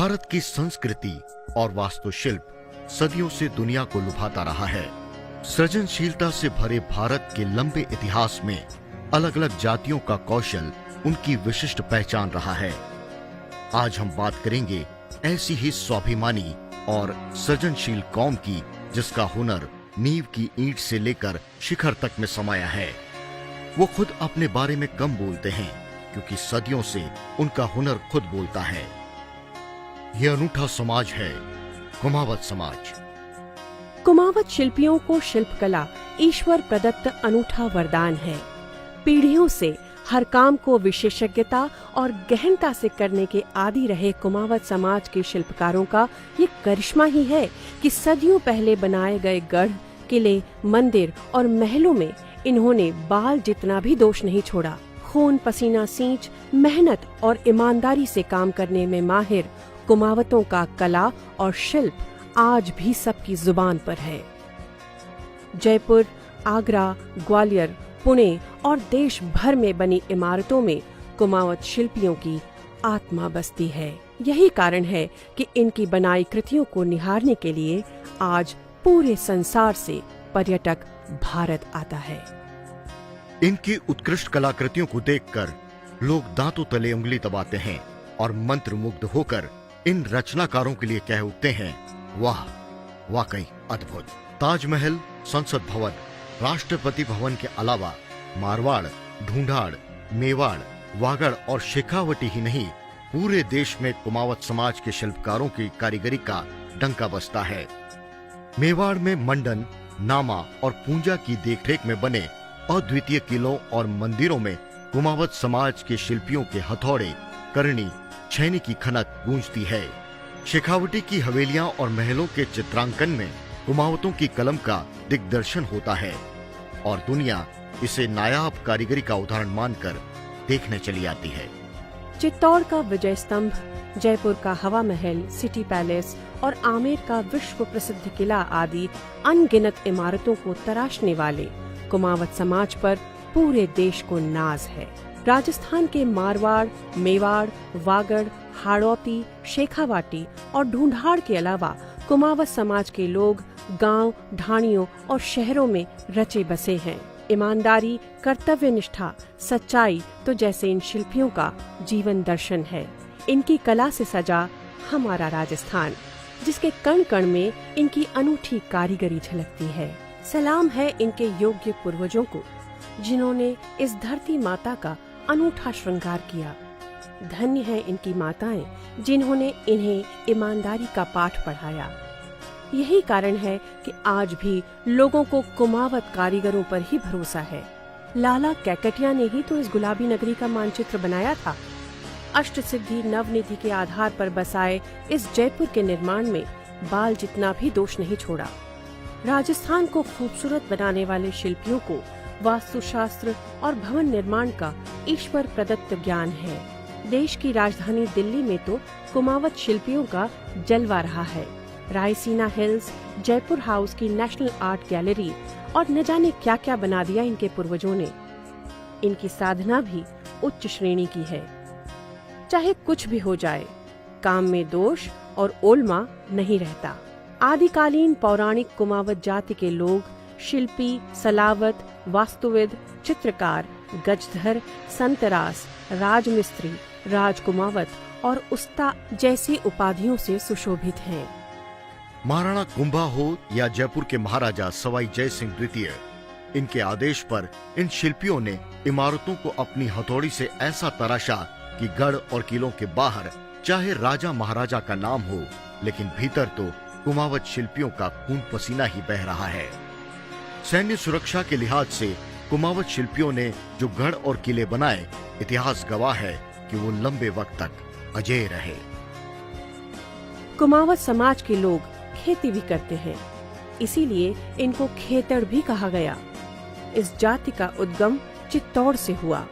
भारत की संस्कृति और वास्तुशिल्प सदियों से दुनिया को लुभाता रहा है। सृजनशीलता से भरे भारत के लंबे इतिहास में अलग अलग जातियों का कौशल उनकी विशिष्ट पहचान रहा है। आज हम बात करेंगे ऐसी ही स्वाभिमानी और सृजनशील कौम की जिसका हुनर नींव की ईंट से लेकर शिखर तक में समाया है। वो खुद अपने बारे में कम बोलते हैं क्योंकि सदियों से उनका हुनर खुद बोलता है। यह अनूठा समाज है कुमावत समाज। कुमावत शिल्पियों को शिल्पकला ईश्वर प्रदत्त अनूठा वरदान है। पीढ़ियों से हर काम को विशेषज्ञता और गहनता से करने के आदी रहे कुमावत समाज के शिल्पकारों का ये करिश्मा ही है कि सदियों पहले बनाए गए गढ़, किले, मंदिर और महलों में इन्होंने बाल जितना भी दोष नहीं छोड़ा। खून पसीना सींच मेहनत और ईमानदारी से काम करने में माहिर कुमावतों का कला और शिल्प आज भी सबकी जुबान पर है। जयपुर, आगरा, ग्वालियर, पुणे और देश भर में बनी इमारतों में कुमावत शिल्पियों की आत्मा बसती है। यही कारण है कि इनकी बनाई कृतियों को निहारने के लिए आज पूरे संसार से पर्यटक भारत आता है। इनकी उत्कृष्ट कलाकृतियों को देखकर लोग दांतों तले उंगली दबाते हैं और मंत्रमुग्ध होकर इन रचनाकारों के लिए कह उठते हैं, वाह, वाकई अद्भुत। ताजमहल, संसद भवन, राष्ट्रपति भवन के अलावा मारवाड़, ढूंढाड़, मेवाड़, वागड़ और शेखावटी ही नहीं, पूरे देश में कुमावत समाज के शिल्पकारों की कारीगरी का डंका बजता है। मेवाड़ में मंडन, नामा और पूंजा की देखरेख में बने अद्वितीय किलों और मंदिरों में कुमावत समाज के शिल्पियों के हथौड़े, करनी, छैनी की खनक गूंजती है। शेखावटी की हवेलियां और महलों के चित्रांकन में कुमावतों की कलम का दिग्दर्शन होता है और दुनिया इसे नायाब कारीगरी का उदाहरण मानकर देखने चली आती है। चित्तौड़ का विजय स्तंभ, जयपुर का हवा महल, सिटी पैलेस और आमेर का विश्व प्रसिद्ध किला आदि अनगिनत इमारतों को तराशने वाले कुमावत समाज पर पूरे देश को नाज है। राजस्थान के मारवाड़, मेवाड़, वागड़, हाड़ौती, शेखावाटी और ढूंढाड़ के अलावा कुमावत समाज के लोग गांव, ढाणियों और शहरों में रचे बसे हैं। ईमानदारी, कर्तव्य निष्ठा, सच्चाई तो जैसे इन शिल्पियों का जीवन दर्शन है। इनकी कला से सजा हमारा राजस्थान, जिसके कण कण में इनकी अनूठी कारीगरी झलकती है। सलाम है इनके योग्य पूर्वजों को जिन्होंने इस धरती माता का अनूठा श्रृंगार किया। धन्य है इनकी माताएं जिन्होंने इन्हें ईमानदारी का पाठ पढ़ाया। यही कारण है कि आज भी लोगों को कुमावत कारीगरों पर ही भरोसा है। लाला कैकटिया ने ही तो इस गुलाबी नगरी का मानचित्र बनाया था। अष्ट सिद्धि नवनिधि के आधार पर बसाए इस जयपुर के निर्माण में बाल जितना भी दोष नहीं छोड़ा। राजस्थान को खूबसूरत बनाने वाले शिल्पियों को वास्तुशास्त्र और भवन निर्माण का ईश्वर प्रदत्त ज्ञान है। देश की राजधानी दिल्ली में तो कुमावत शिल्पियों का जलवा रहा है। रायसीना हिल्स, जयपुर हाउस की नेशनल आर्ट गैलरी और न जाने क्या क्या बना दिया इनके पूर्वजों ने। इनकी साधना भी उच्च श्रेणी की है। चाहे कुछ भी हो जाए, काम में दोष और ओलमा नहीं रहता। आदिकालीन पौराणिक कुमावत जाति के लोग शिल्पी, सलावत, वास्तुविद, चित्रकार, गजधर, संतरास, राजमिस्त्री, राजकुमावत और उस्ता जैसी उपाधियों से सुशोभित हैं। महाराणा कुंभा हो या जयपुर के महाराजा सवाई जय सिंह द्वितीय, इनके आदेश पर इन शिल्पियों ने इमारतों को अपनी हथौड़ी से ऐसा तराशा कि गढ़ और किलों के बाहर चाहे राजा महाराजा का नाम हो, लेकिन भीतर तो कुमावत शिल्पियों का खून पसीना ही बह रहा है। सैन्य सुरक्षा के लिहाज से कुमावत शिल्पियों ने जो गढ़ और किले बनाए, इतिहास गवाह है कि वो लंबे वक्त तक अजेय रहे। कुमावत समाज के लोग खेती भी करते हैं, इसीलिए इनको खेतड़ भी कहा गया। इस जाति का उद्गम चित्तौड़ से हुआ।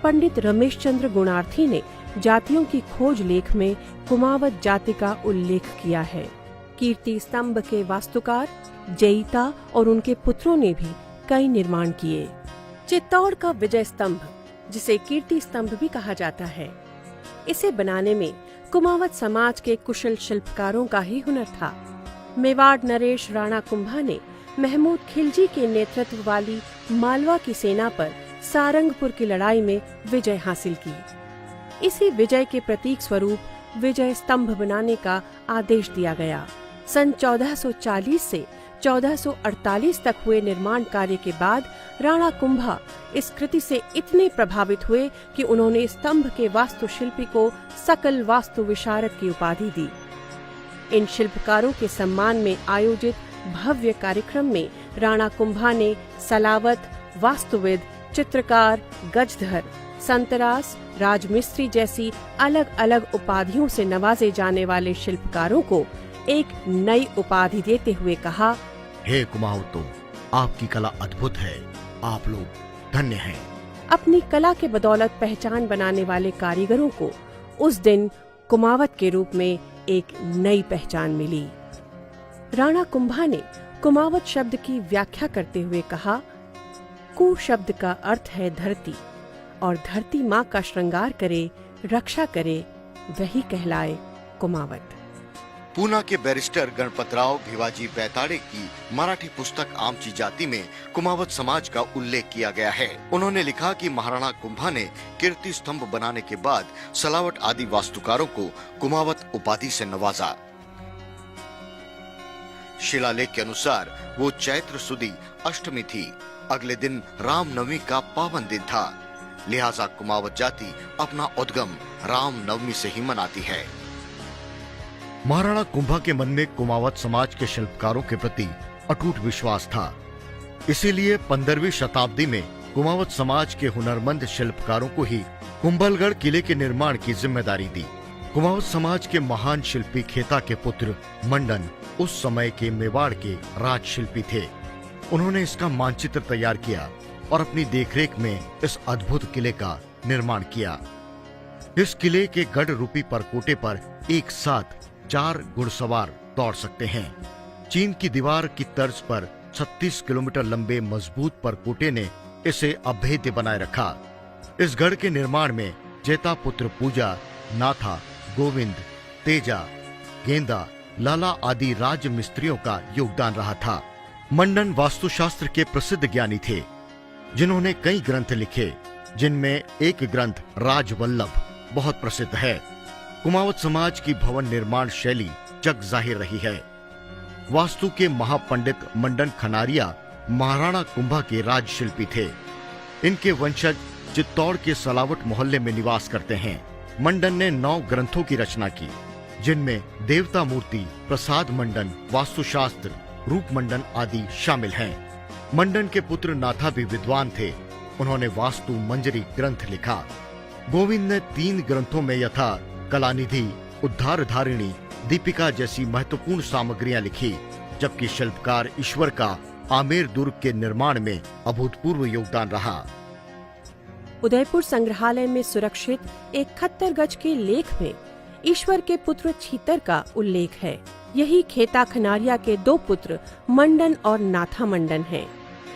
पंडित रमेश चंद्र गुणार्थी ने जातियों की खोज लेख में कुमावत जाति का उल्लेख किया है। कीर्ति स्तंभ के वास्तुकार जयिता और उनके पुत्रों ने भी कई निर्माण किए। चित्तौड़ का विजय स्तंभ, जिसे कीर्ति स्तंभ भी कहा जाता है, इसे बनाने में कुमावत समाज के कुशल शिल्पकारों का ही हुनर था। मेवाड़ नरेश राणा कुंभा ने महमूद खिलजी के नेतृत्व वाली मालवा की सेना पर सारंगपुर की लड़ाई में विजय हासिल की। इसी विजय के प्रतीक स्वरूप विजय स्तंभ बनाने का आदेश दिया गया। सन 1440 से 1448 तक हुए निर्माण कार्य के बाद राणा कुंभा इस कृति से इतने प्रभावित हुए कि उन्होंने स्तंभ के वास्तुशिल्पी को सकल वास्तु विशारद की उपाधि दी। इन शिल्पकारों के सम्मान में आयोजित भव्य कार्यक्रम में राणा कुंभा ने सलावत, वास्तुविद, चित्रकार, गजधर, संतरास, राजमिस्त्री जैसी अलग अलग उपाधियों से नवाजे जाने वाले शिल्पकारों को एक नई उपाधि देते हुए कहा, हे कुमावतों, आपकी कला अद्भुत है, आप लोग धन्य हैं। अपनी कला के बदौलत पहचान बनाने वाले कारीगरों को उस दिन कुमावत के रूप में एक नई पहचान मिली। राणा कुंभा ने कुमावत शब्द की व्याख्या करते हुए कहा, कु शब्द का अर्थ है धरती, और धरती माँ का श्रृंगार करे, रक्षा करे, वही कहलाए कुमावत। पूना के बैरिस्टर गणपतराव भिवाजी बैताड़े की मराठी पुस्तक आमची जाति में कुमावत समाज का उल्लेख किया गया है। उन्होंने लिखा कि महाराणा कुंभा ने कीर्ति स्तंभ बनाने के बाद सलावट आदि वास्तुकारों को कुमावत उपाधि से नवाजा। शिलालेख के अनुसार वो चैत्र सुदी अष्टमी थी। अगले दिन रामनवमी का पावन दिन था, लिहाजा कुमावत जाति अपना उद्गम रामनवमी से ही मनाती है। महाराणा कुंभा के मन में कुमावत समाज के शिल्पकारों के प्रति अटूट विश्वास था। इसीलिए 15वीं शताब्दी में कुमावत समाज के हुनरमंद शिल्पकारों को ही कुंभलगढ़ किले के निर्माण की जिम्मेदारी दी। कुमावत समाज के महान शिल्पी खेता के पुत्र मंडन उस समय के मेवाड़ के राजशिल्पी थे। उन्होंने इसका मानचित्र तैयार किया और अपनी देखरेख में इस अद्भुत किले का निर्माण किया। इस किले के गढ़ रूपी परकोटे पर एक साथ 4 घुड़सवार दौड़ सकते हैं। चीन की दीवार की तर्ज पर 36 किलोमीटर लंबे मजबूत परकोटे ने इसे अभेद्य बनाए रखा। इस गढ़ के निर्माण में जेता पुत्र पूजा, नाथा, गोविंद, तेजा, गेंदा, लाला आदि राज मिस्त्रियों का योगदान रहा था। मंडन वास्तुशास्त्र के प्रसिद्ध ज्ञानी थे, जिन्होंने कई ग्रंथ लिखे, जिनमें एक ग्रंथ राजवल्लभ बहुत प्रसिद्ध है। कुमावत समाज की भवन निर्माण शैली जग जाहिर रही है। वास्तु के महापंडित मंडन खनारिया महाराणा कुंभा के राजशिल्पी थे। इनके वंशज चित्तौड़ के सलावट मोहल्ले में निवास करते हैं। मंडन ने 9 ग्रंथों की रचना की, जिनमें देवता मूर्ति, प्रसाद मंडन, वास्तुशास्त्र, रूप मंडन आदि शामिल हैं। मंडन के पुत्र नाथा भी विद्वान थे। उन्होंने वास्तु मंजरी ग्रंथ लिखा। गोविंद ने 3 ग्रंथों में यथा कलानिधि, उद्धार धारिणी, दीपिका जैसी महत्वपूर्ण सामग्रियां लिखी, जबकि शिल्पकार ईश्वर का आमेर दुर्ग के निर्माण में अभूतपूर्व योगदान रहा। उदयपुर संग्रहालय में सुरक्षित एक 71 गज के लेख में ईश्वर के पुत्र छीतर का उल्लेख है। यही खेता खनारिया के 2 पुत्र मंडन और नाथा मंडन हैं।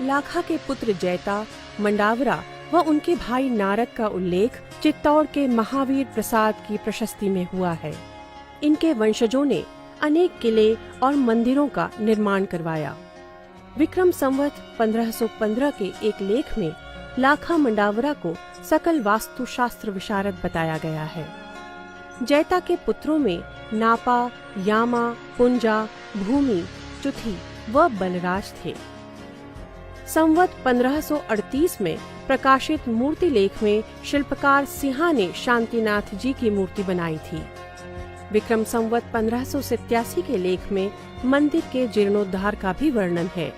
लाखा के पुत्र जैता, मंडावरा व उनके भाई नारद का उल्लेख चित्तौड़ के महावीर प्रसाद की प्रशस्ति में हुआ है। इनके वंशजों ने अनेक किले और मंदिरों का निर्माण करवाया। विक्रम संवत 1515 के एक लेख में लाखा मंडावरा को सकल वास्तु शास्त्र विशारद बताया गया है। जैता के पुत्रों में नापा, यामा, पुंजा, भूमि, चुथी व बलराज थे। संवत 1538 में प्रकाशित मूर्ति लेख में शिल्पकार सिंहा ने शांतिनाथ जी की मूर्ति बनाई थी। विक्रम संवत 1587 के लेख में मंदिर के जीर्णोद्धार का भी वर्णन है।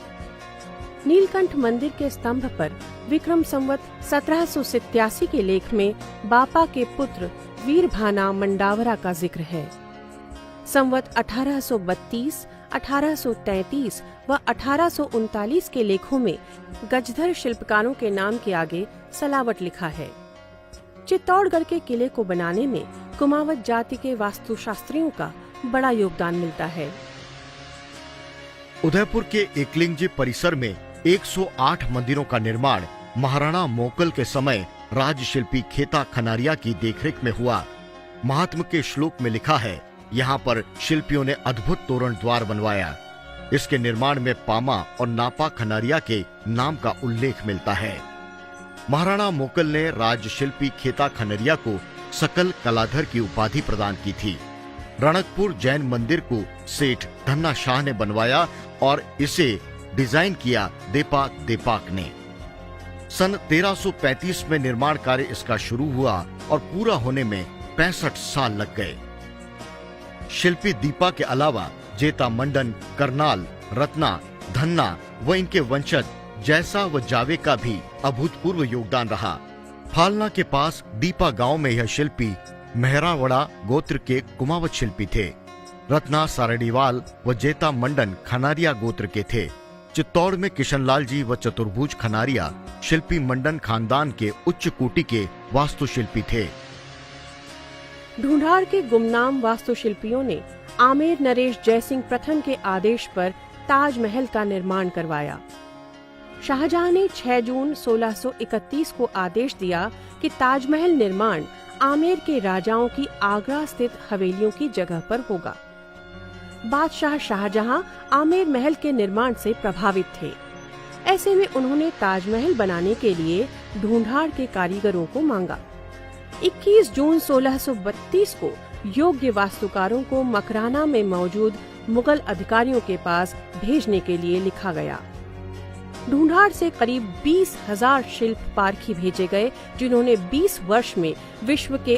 नीलकंठ मंदिर के स्तंभ पर विक्रम संवत 1787 के लेख में बापा के पुत्र वीरभाना मंडावरा का जिक्र है। संवत 1832, 1833 व 1839 के लेखों में गजधर शिल्पकारों के नाम के आगे सलावट लिखा है। चित्तौड़गढ़ के किले को बनाने में कुमावत जाति के वास्तुशास्त्रियों का बड़ा योगदान मिलता है। उदयपुर के एकलिंगजी परिसर में 108 मंदिरों का निर्माण महाराणा मोकल के समय राजशिल्पी खेता खनारिया की देखरेख में हुआ। महात्म के श्लोक में लिखा है, यहाँ पर शिल्पियों ने अद्भुत तोरण द्वार बनवाया। इसके निर्माण में पामा और नापा खनारिया के नाम का उल्लेख मिलता है। महाराणा मोकल ने राजशिल्पी खेता खनरिया को सकल कलाधर की उपाधि प्रदान की थी। रणकपुर जैन मंदिर को सेठ धन्ना शाह ने बनवाया और इसे डिजाइन किया देपाक देपाक ने। सन 1335 में निर्माण कार्य इसका शुरू हुआ और पूरा होने में 65 साल लग गए। शिल्पी दीपा के अलावा जेता मंडन, करनाल, रत्ना, धन्ना व इनके वंशज जैसा व जावे का भी अभूतपूर्व योगदान रहा। फालना के पास दीपा गांव में यह शिल्पी मेहरावड़ा गोत्र के कुमावत शिल्पी थे। रत्ना सारडीवाल व जेता मंडन खनारिया गोत्र के थे। चित्तौड़ में किशनलाल जी व चतुर्भुज खनारिया शिल्पी मंडन खानदान के उच्च कोटि के वास्तुशिल्पी थे। ढूंढाड़ के गुमनाम वास्तुशिल्पियों ने आमेर नरेश जयसिंह प्रथम के आदेश पर ताजमहल का निर्माण करवाया। शाहजहां ने 6 जून 1631 को आदेश दिया कि ताजमहल निर्माण आमेर के राजाओं की आगरा स्थित हवेलियों की जगह पर होगा। बादशाह शाहजहां आमेर महल के निर्माण से प्रभावित थे। ऐसे में उन्होंने ताजमहल बनाने के लिए ढूंढाड़ के कारीगरों को मांगा। 21 जून 1632 को योग्य वास्तुकारों को मकराना में मौजूद मुगल अधिकारियों के पास भेजने के लिए लिखा गया। ढूंढाड़ से करीब 20,000 शिल्प पारखी भेजे गए, जिन्होंने 20 वर्ष में विश्व के